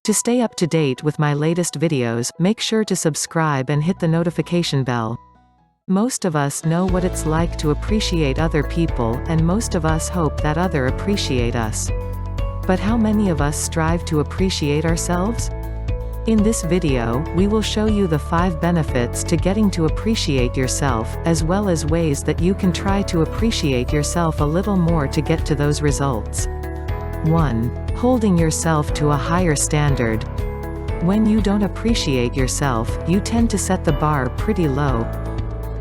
To stay up to date with my latest videos, make sure to subscribe and hit the notification bell. Most of us know what it's like to appreciate other people, and most of us hope that others appreciate us. But how many of us strive to appreciate ourselves? In this video, we will show you the 5 benefits to getting to appreciate yourself, as well as ways that you can try to appreciate yourself a little more to get to those results. 1. Holding yourself to a higher standard. When you don't appreciate yourself, you tend to set the bar pretty low.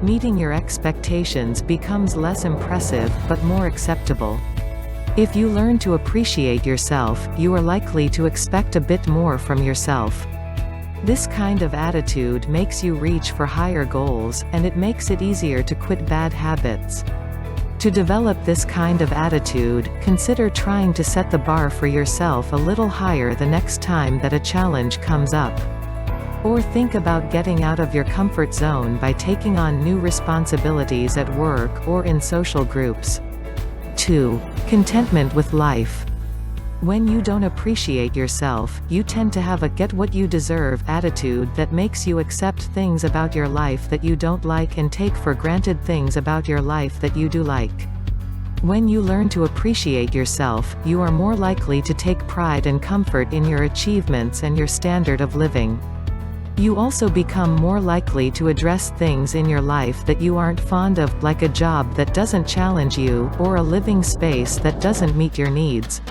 Meeting your expectations becomes less impressive, but more acceptable. If you learn to appreciate yourself, you are likely to expect a bit more from yourself. This kind of attitude makes you reach for higher goals, and it makes it easier to quit bad habits. To develop this kind of attitude, consider trying to set the bar for yourself a little higher the next time that a challenge comes up. Or think about getting out of your comfort zone by taking on new responsibilities at work or in social groups. 2. Contentment with life. When you don't appreciate yourself, you tend to have a get-what-you-deserve attitude that makes you accept things about your life that you don't like and take for granted things about your life that you do like. When you learn to appreciate yourself, you are more likely to take pride and comfort in your achievements and your standard of living. You also become more likely to address things in your life that you aren't fond of, like a job that doesn't challenge you, or a living space that doesn't meet your needs.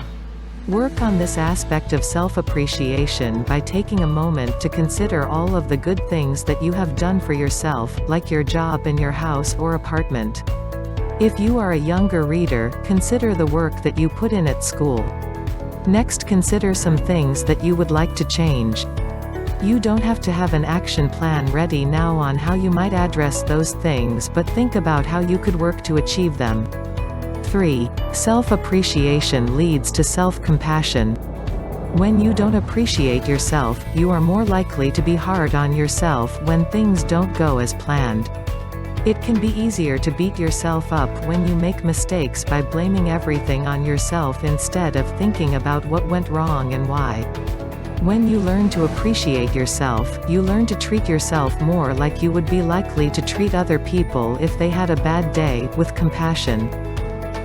Work on this aspect of self-appreciation by taking a moment to consider all of the good things that you have done for yourself, like your job and your house or apartment. If you are a younger reader, consider the work that you put in at school. Next, consider some things that you would like to change. You don't have to have an action plan ready now on how you might address those things, but think about how you could work to achieve them. 3. Self-appreciation leads to self-compassion. When you don't appreciate yourself, you are more likely to be hard on yourself when things don't go as planned. It can be easier to beat yourself up when you make mistakes by blaming everything on yourself instead of thinking about what went wrong and why. When you learn to appreciate yourself, you learn to treat yourself more like you would be likely to treat other people if they had a bad day, with compassion.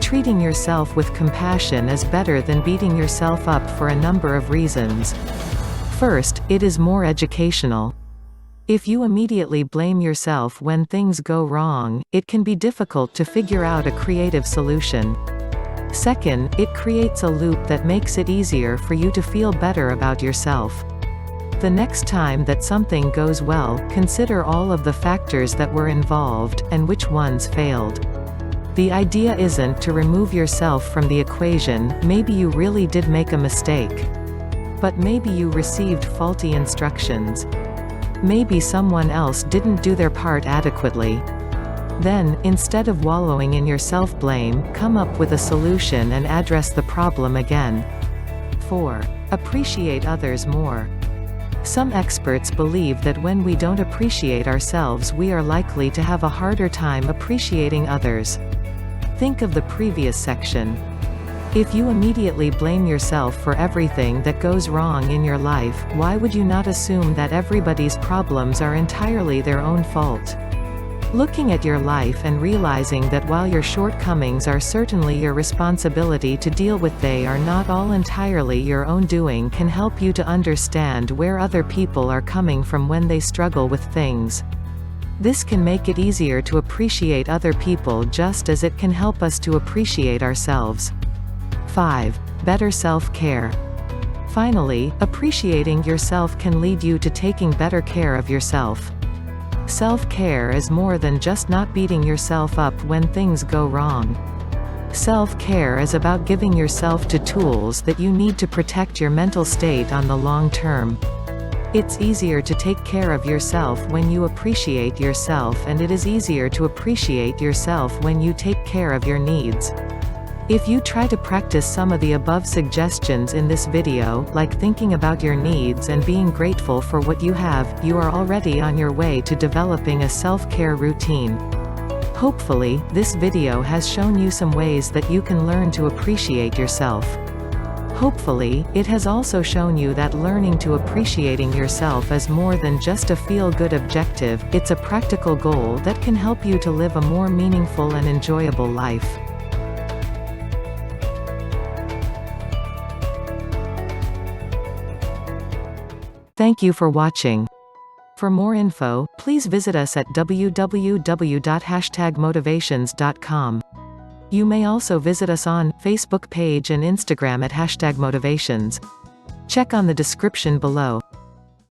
Treating yourself with compassion is better than beating yourself up for a number of reasons. First, it is more educational. If you immediately blame yourself when things go wrong, it can be difficult to figure out a creative solution. Second, it creates a loop that makes it easier for you to feel better about yourself. The next time that something goes well, consider all of the factors that were involved, and which ones failed. The idea isn't to remove yourself from the equation. Maybe you really did make a mistake. But maybe you received faulty instructions. Maybe someone else didn't do their part adequately. Then, instead of wallowing in your self-blame, come up with a solution and address the problem again. 4. Appreciate others more. Some experts believe that when we don't appreciate ourselves, we are likely to have a harder time appreciating others. Think of the previous section. If you immediately blame yourself for everything that goes wrong in your life, why would you not assume that everybody's problems are entirely their own fault? Looking at your life and realizing that while your shortcomings are certainly your responsibility to deal with, they are not all entirely your own doing can help you to understand where other people are coming from when they struggle with things. This can make it easier to appreciate other people just as it can help us to appreciate ourselves. 5. Better self-care. Finally, appreciating yourself can lead you to taking better care of yourself. Self-care is more than just not beating yourself up when things go wrong. Self-care is about giving yourself the tools that you need to protect your mental state on the long term. It's easier to take care of yourself when you appreciate yourself, and it is easier to appreciate yourself when you take care of your needs. If you try to practice some of the above suggestions in this video, like thinking about your needs and being grateful for what you have, you are already on your way to developing a self-care routine. Hopefully, this video has shown you some ways that you can learn to appreciate yourself. Hopefully, it has also shown you that learning to appreciating yourself is more than just a feel-good objective, it's a practical goal that can help you to live a more meaningful and enjoyable life. Thank you for watching. For more info, please visit us at www.motivations.com. You may also visit us on Facebook page and Instagram at #motivations. Check on the description below.